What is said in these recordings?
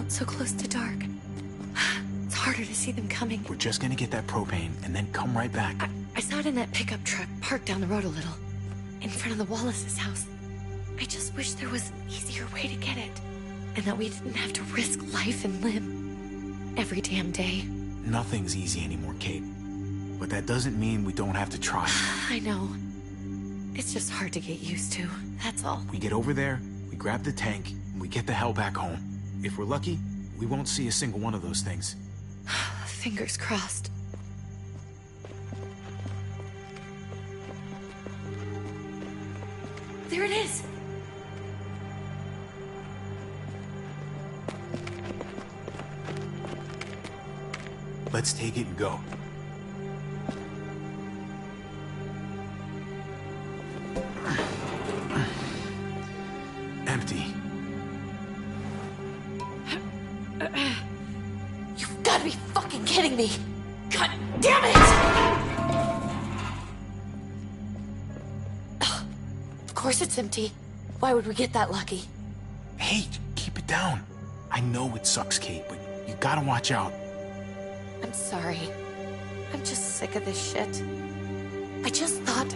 out so close to dark. It's harder to see them coming. We're just gonna get that propane and then come right back. I saw it in that pickup truck parked down the road a little, in front of the Wallace's house. I just wish there was an easier way to get it, and that we didn't have to risk life and limb every damn day. Nothing's easy anymore, Kate. But that doesn't mean we don't have to try. I know. It's just hard to get used to, that's all. We get over there, we grab the tank, and we get the hell back home. If we're lucky, we won't see a single one of those things. Fingers crossed. There it is! Let's take it and go. Empty. You've got to be fucking kidding me! God damn it! Of course it's empty. Why would we get that lucky? Hey, keep it down. I know it sucks, Kate, but you gotta watch out. I'm sorry. I'm just sick of this shit. I just thought,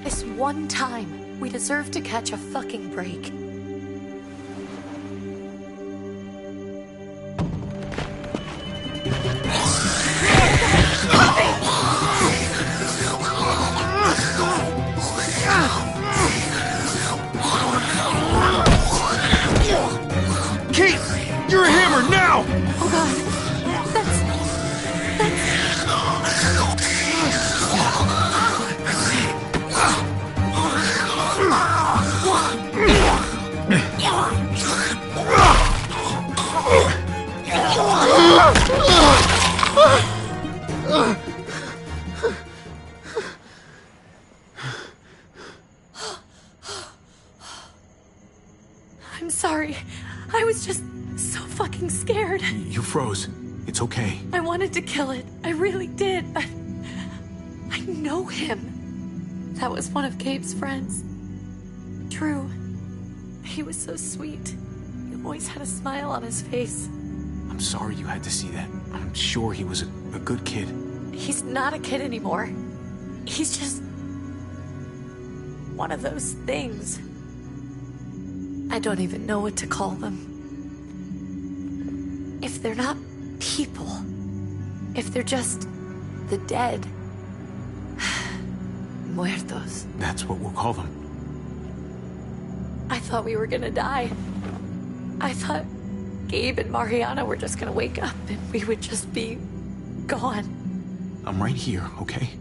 this one time, we deserve to catch a fucking break. Kate! You're a hammer now! Oh god. I'm sorry. I was just so fucking scared. You froze. It's okay. I wanted to kill it. I really did. I know him. That was one of Gabe's friends. Drew. He was so sweet. He always had a smile on his face. I'm sorry you had to see that. I'm sure he was a good kid. He's not a kid anymore. He's just one of those things. I don't even know what to call them. If they're not people, if they're just the dead, muertos. That's what we'll call them. I thought we were gonna die. I thought Gabe and Mariana were just gonna wake up and we would just be gone. I'm right here, okay?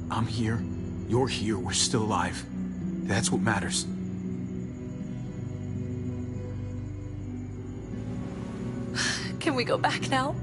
I'm here. You're here. We're still alive. That's what matters. Can we go back now?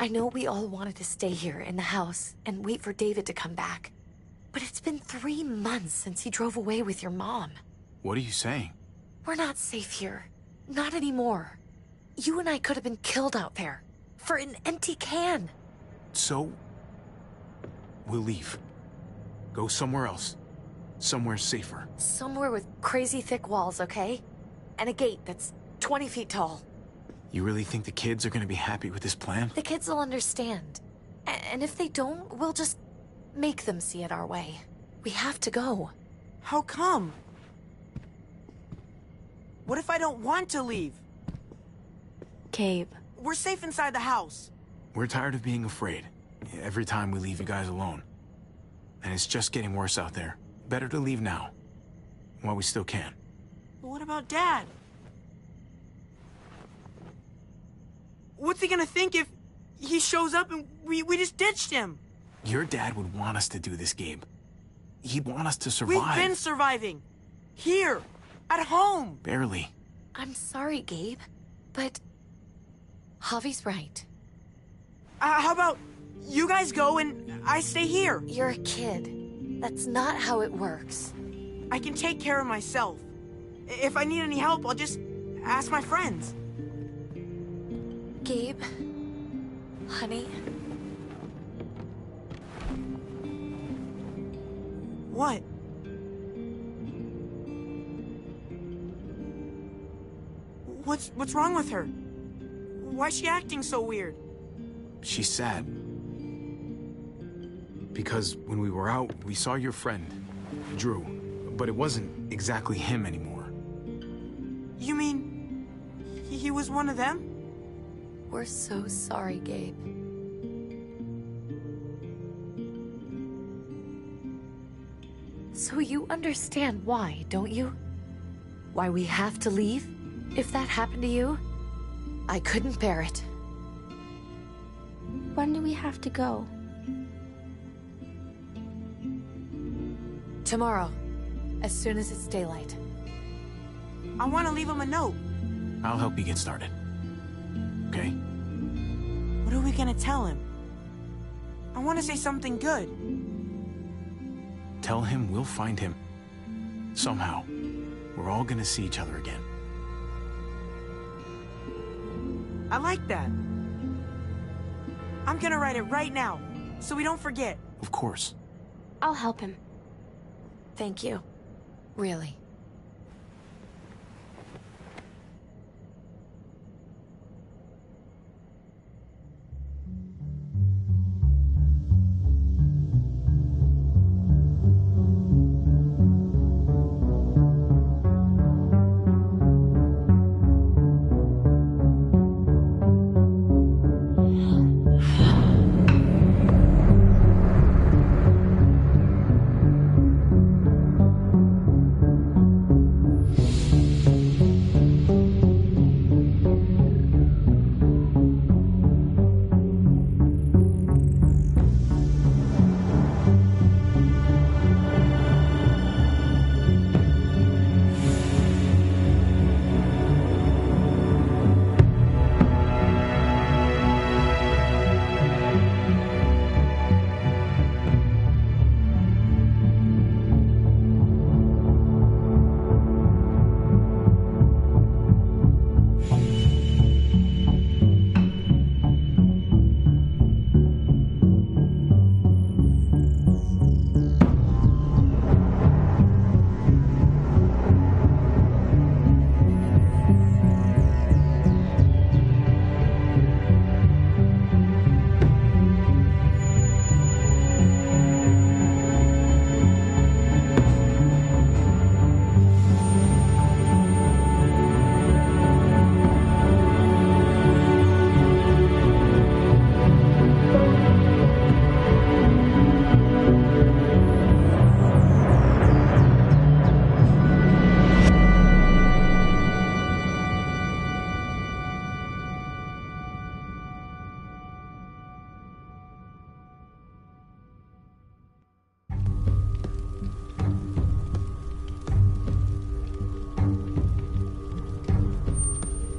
I know we all wanted to stay here in the house and wait for David to come back. But it's been 3 months since he drove away with your mom. What are you saying? We're not safe here. Not anymore. You and I could have been killed out there. For an empty can. So, we'll leave. Go somewhere else. Somewhere safer. Somewhere with crazy thick walls, okay? And a gate that's 20 feet tall. You really think the kids are gonna be happy with this plan? The kids will understand. And if they don't, we'll just make them see it our way. We have to go. How come? What if I don't want to leave? Gabe. We're safe inside the house. We're tired of being afraid. Every time we leave you guys alone. And it's just getting worse out there. Better to leave now. While we still can. But what about Dad? What's he gonna think if he shows up and we just ditched him? Your dad would want us to do this, Gabe. He'd want us to survive. We've been surviving. Here. At home. Barely. I'm sorry, Gabe. But Javi's right. How about you guys go and I stay here? You're a kid. That's not how it works. I can take care of myself. If I need any help, I'll just ask my friends. Gabe, honey, What? What's wrong with her? Why's she acting so weird? She's sad. Because when we were out, we saw your friend, Drew. But it wasn't exactly him anymore. You mean he was one of them? we're so sorry, Gabe. So you understand why, don't you? Why we have to leave? If that happened to you, I couldn't bear it. When do we have to go? Tomorrow, as soon as it's daylight. I want to leave him a note. I'll help you get started. Okay? What are we gonna tell him? I want to say something good. Tell him we'll find him. Somehow. We're all gonna see each other again. I like that. I'm gonna write it right now, so we don't forget. Of course. I'll help him. Thank you. Really.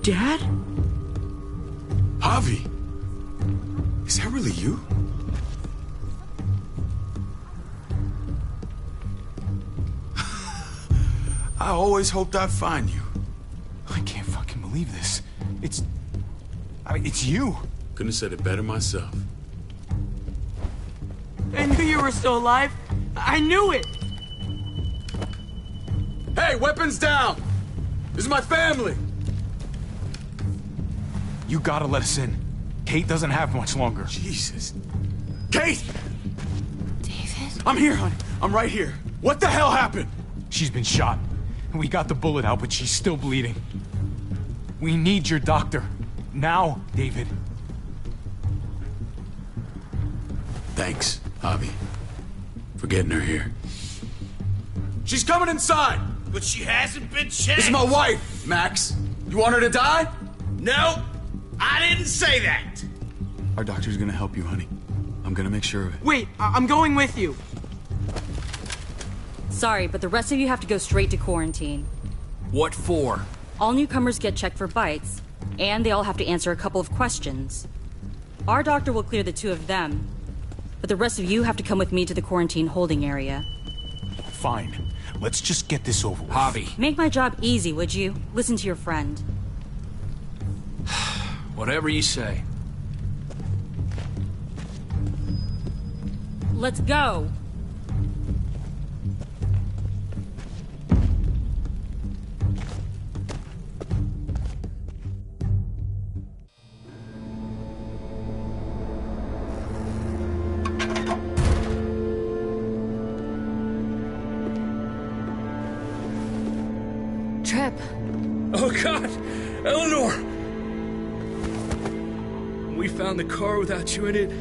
Dad? Javi! Is that really you? I always hoped I'd find you. I can't fucking believe this. It's you. Couldn't have said it better myself. I knew you were still alive. I knew it! Hey, weapons down! This is my family! You gotta let us in. Kate doesn't have much longer. Jesus. Kate! David? I'm here, hon. I'm right here. What the hell happened? She's been shot. We got the bullet out, but she's still bleeding. We need your doctor. Now, David. Thanks, Javi, for getting her here. She's coming inside! But she hasn't been checked. This is my wife, Max. You want her to die? No, I didn't say that. Our doctor's gonna help you, honey. I'm gonna make sure of it. Wait, I'm going with you. Sorry, but the rest of you have to go straight to quarantine. What for? All newcomers get checked for bites, And they all have to answer a couple of questions. Our doctor will clear the two of them, but the rest of you have to come with me to the quarantine holding area. Fine. Let's just get this over with. Javi. Make my job easy, would you? Listen to your friend. Whatever you say. Let's go! Trip. Oh, God! Eleanor! We found the car without you in it.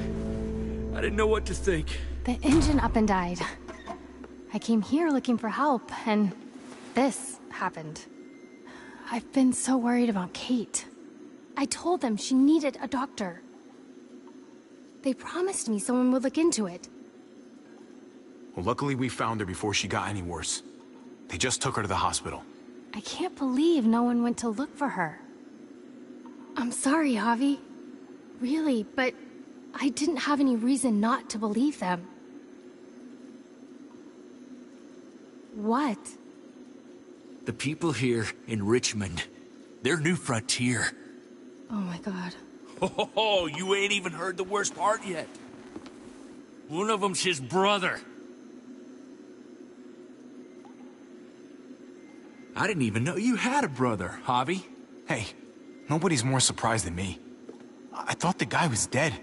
I didn't know what to think. The engine up and died. I came here looking for help, and this happened. I've been so worried about Kate. I told them she needed a doctor. They promised me someone would look into it. Well, luckily we found her before she got any worse. They just took her to the hospital. I can't believe no one went to look for her. I'm sorry, Javi. Really, but I didn't have any reason not to believe them. What? The people here in Richmond, their new frontier. Oh my god. Oh, you ain't even heard the worst part yet. One of them's his brother. I didn't even know you had a brother, Javi. Hey, nobody's more surprised than me. I thought the guy was dead.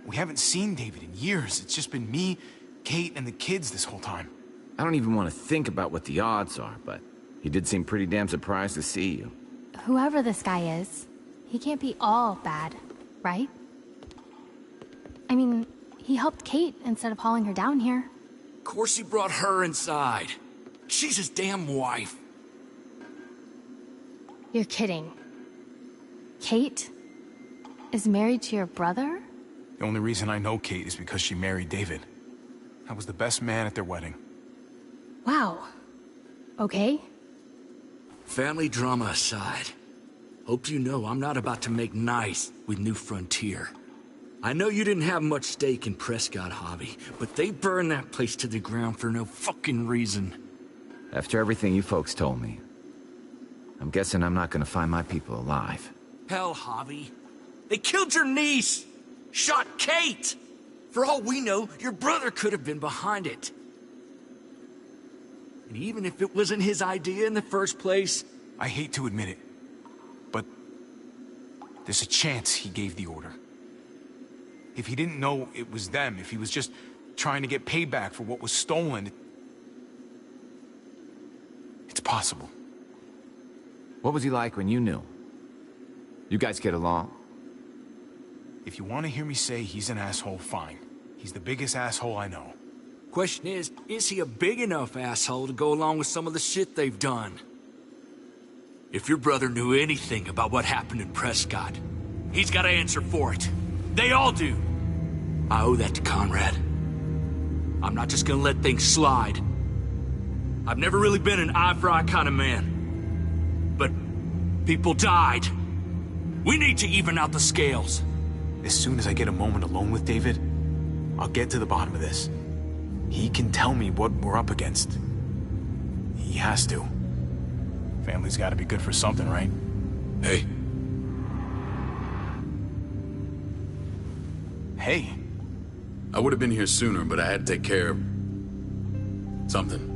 We haven't seen David in years. It's just been me, Kate, and the kids this whole time. I don't even want to think about what the odds are, but he did seem pretty damn surprised to see you. Whoever this guy is, he can't be all bad, right? I mean, he helped Kate instead of hauling her down here. Of course he brought her inside. She's his damn wife. You're kidding. Kate is married to your brother? The only reason I know Kate is because she married David. I was the best man at their wedding. Wow. Okay. Family drama aside, hope you know I'm not about to make nice with New Frontier. I know you didn't have much stake in Prescott, Javi, but they burned that place to the ground for no fucking reason. After everything you folks told me, I'm guessing I'm not gonna find my people alive. Hell, Javi. They killed your niece! Shot Kate! For all we know, your brother could have been behind it. And even if it wasn't his idea in the first place... I hate to admit it, but there's a chance he gave the order. If he didn't know it was them, if he was just trying to get payback for what was stolen, it's possible. What was he like when you knew? You guys get along? If you want to hear me say he's an asshole, fine. He's the biggest asshole I know. Question is he a big enough asshole to go along with some of the shit they've done? If your brother knew anything about what happened in Prescott, he's got to answer for it. They all do. I owe that to Conrad. I'm not just gonna let things slide. I've never really been an eye-for-eye kind of man. But people died. We need to even out the scales. As soon as I get a moment alone with David, I'll get to the bottom of this. He can tell me what we're up against. He has to. Family's gotta be good for something, right? Hey. Hey. I would have been here sooner, but I had to take care of... something.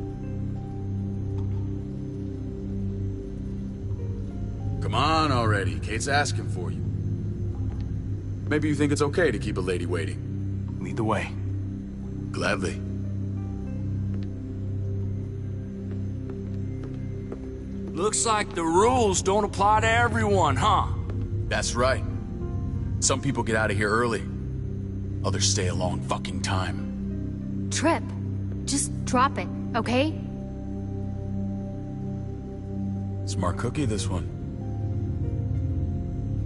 Come on already. Kate's asking for you. Maybe you think it's okay to keep a lady waiting. Lead the way. Gladly. Looks like the rules don't apply to everyone, huh? That's right. Some people get out of here early. Others stay a long fucking time. Trip. Just drop it, okay? Smart cookie, this one.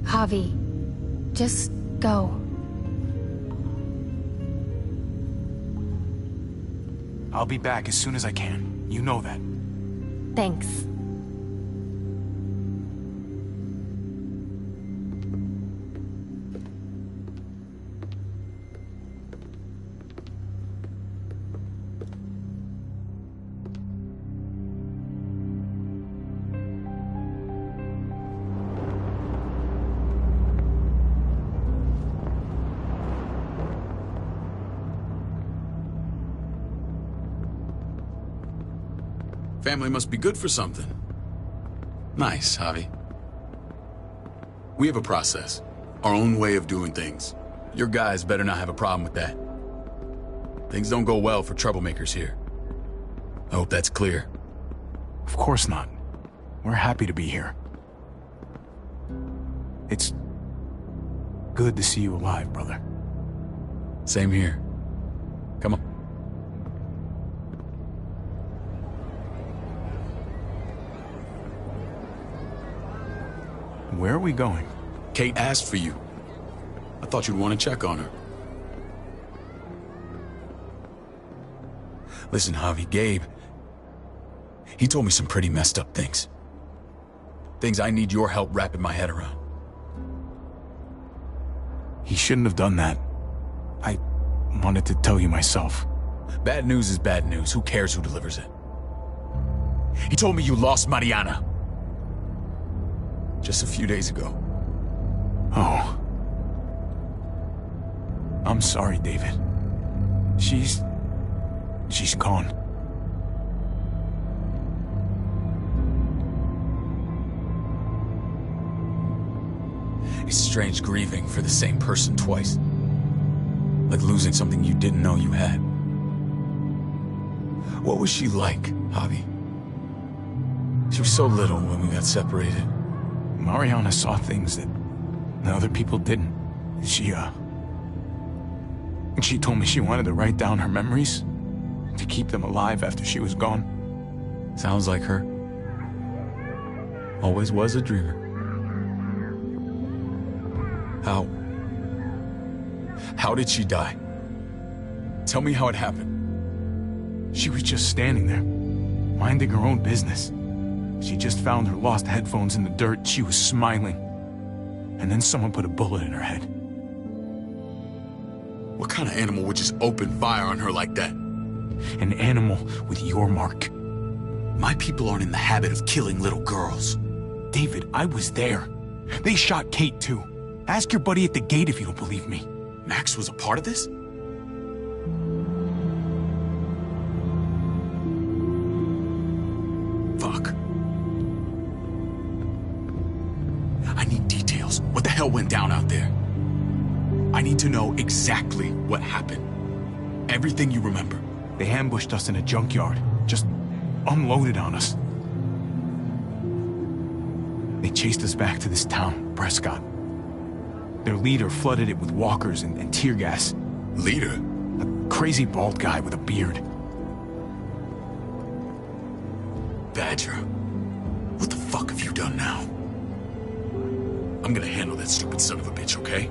Javi, just go. I'll be back as soon as I can. You know that. Thanks. Family must be good for something. Nice, Javi. We have a process. Our own way of doing things. Your guys better not have a problem with that. Things don't go well for troublemakers here. I hope that's clear. Of course not. We're happy to be here. It's good to see you alive, brother. Same here. Come on. Where are we going? Kate asked for you. I thought you'd want to check on her. Listen, Javi, Gabe... he told me some pretty messed up things. Things I need your help wrapping my head around. He shouldn't have done that. I wanted to tell you myself. Bad news is bad news. Who cares who delivers it? He told me you lost Mariana. Just a few days ago. Oh. I'm sorry, David. She's gone. It's strange grieving for the same person twice. Like losing something you didn't know you had. What was she like, Javi? She was so little when we got separated. Mariana saw things that other people didn't. She told me she wanted to write down her memories to keep them alive after she was gone. Sounds like her. Always was a dreamer. How did she die? Tell me how it happened. She was just standing there, minding her own business. She just found her lost headphones in the dirt. She was smiling. And then someone put a bullet in her head. What kind of animal would just open fire on her like that? An animal with your mark. My people aren't in the habit of killing little girls. David, I was there. They shot Kate too. Ask your buddy at the gate if you don't believe me. Max was a part of this? Fuck. I need details. What the hell went down out there? I need to know exactly what happened. Everything you remember. They ambushed us in a junkyard. Just unloaded on us. They chased us back to this town, Prescott. Their leader flooded it with walkers and tear gas. Leader? A crazy bald guy with a beard. Badger, what the fuck have you done now? I'm gonna handle that stupid son of a bitch, okay?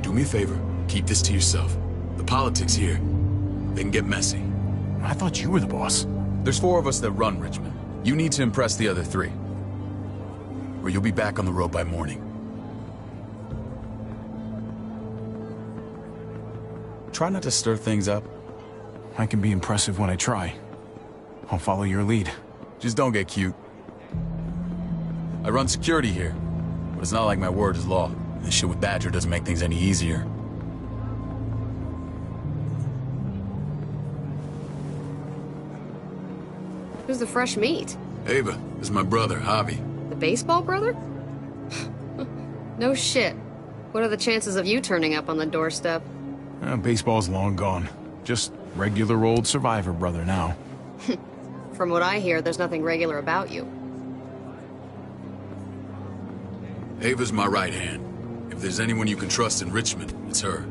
Do me a favor, keep this to yourself. The politics here, they can get messy. I thought you were the boss. There's 4 of us that run Richmond. You need to impress the other 3. Or you'll be back on the road by morning. Try not to stir things up. I can be impressive when I try. I'll follow your lead. Just don't get cute. I run security here, but it's not like my word is law. This shit with Badger doesn't make things any easier. Who's the fresh meat? Ava, this is my brother, Javi. The baseball brother? No shit. What are the chances of you turning up on the doorstep? Baseball's long gone. Just regular old survivor brother now. From what I hear, there's nothing regular about you. Ava's my right hand. If there's anyone you can trust in Richmond, it's her.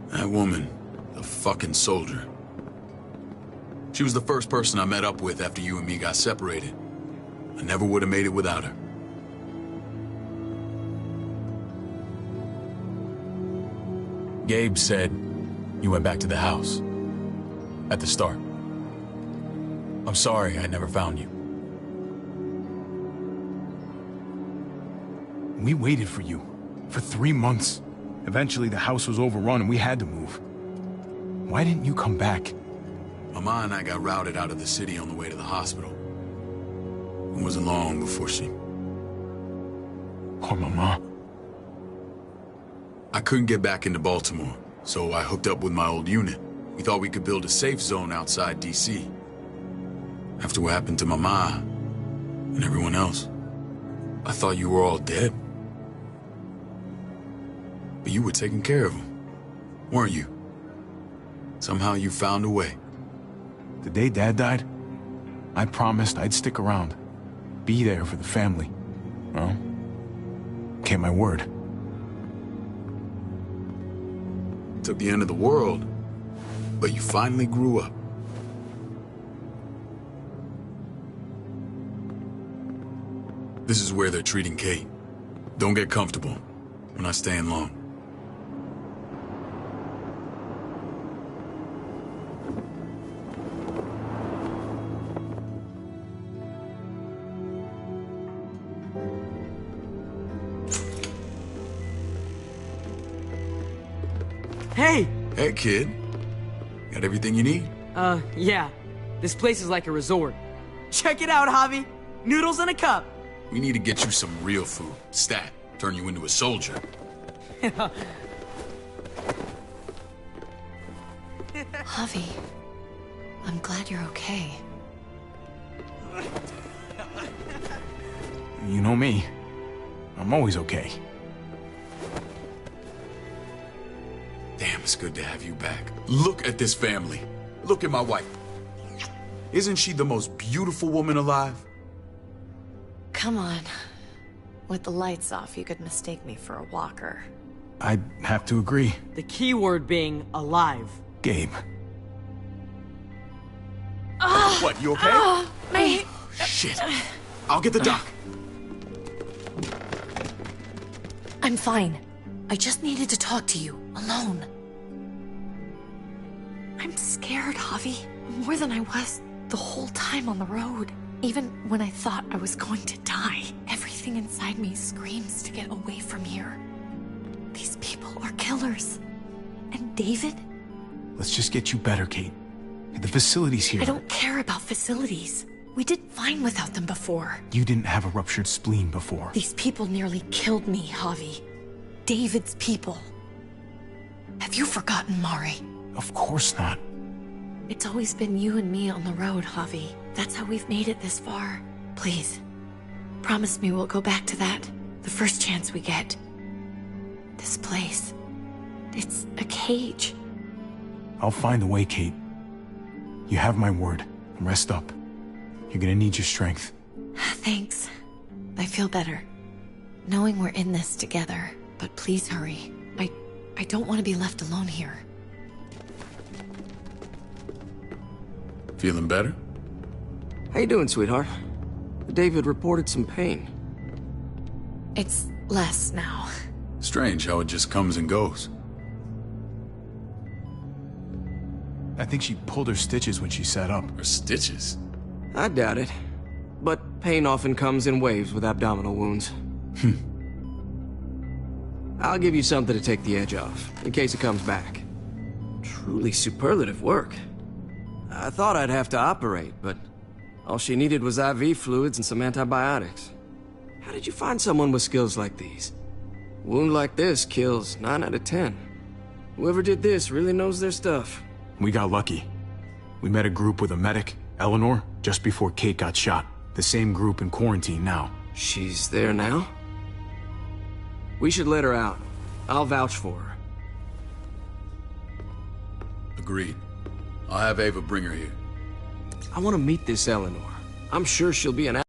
That woman, the fucking soldier. She was the first person I met up with after you and me got separated. I never would have made it without her. Gabe said you went back to the house. At the start. I'm sorry I never found you. We waited for you. For 3 months. Eventually the house was overrun and we had to move. Why didn't you come back? Mama and I got routed out of the city on the way to the hospital. It wasn't long before she... Poor Mama. I couldn't get back into Baltimore, so I hooked up with my old unit. We thought we could build a safe zone outside D.C. After what happened to Mama and everyone else, I thought you were all dead. But you were taking care of them, weren't you? Somehow you found a way. The day Dad died, I promised I'd stick around. Be there for the family. Well, kept my word. Took the end of the world, but you finally grew up. This is where they're treating Kate. Don't get comfortable. We're not staying long. Hey! Hey, kid. Got everything you need? Yeah. This place is like a resort. Check it out, Javi. Noodles in a cup. We need to get you some real food. Stat. Turn you into a soldier. Javi, I'm glad you're okay. You know me. I'm always okay. Damn, it's good to have you back. Look at this family. Look at my wife. Isn't she the most beautiful woman alive? Come on. With the lights off, you could mistake me for a walker. I'd have to agree. The key word being alive. Gabe. What, you okay? Me. Shit. I'll get the doc. I'm fine. I just needed to talk to you, alone. I'm scared, Javi. More than I was the whole time on the road. Even when I thought I was going to die, everything inside me screams to get away from here. These people are killers. And David? Let's just get you better, Kate. The facility's here. I don't care about facilities. We did fine without them before. You didn't have a ruptured spleen before. These people nearly killed me, Javi. David's people. Have you forgotten, Mari? Of course not. It's always been you and me on the road, Javi. That's how we've made it this far. Please, promise me we'll go back to that the first chance we get. This place, it's a cage. I'll find a way, Kate. You have my word. Rest up. You're gonna need your strength. Thanks. I feel better. Knowing we're in this together. But please hurry. I don't want to be left alone here. Feeling better? How you doing, sweetheart? David reported some pain. It's less now. Strange how it just comes and goes. I think she pulled her stitches when she sat up. Her stitches? I doubt it. But pain often comes in waves with abdominal wounds. I'll give you something to take the edge off, in case it comes back. Truly superlative work. I thought I'd have to operate, but all she needed was IV fluids and some antibiotics. How did you find someone with skills like these? A wound like this kills 9 out of 10. Whoever did this really knows their stuff. We got lucky. We met a group with a medic, Eleanor, just before Kate got shot. The same group in quarantine now. She's there now? We should let her out. I'll vouch for her. Agreed. I'll have Ava bring her here. I want to meet this Eleanor. I'm sure she'll be an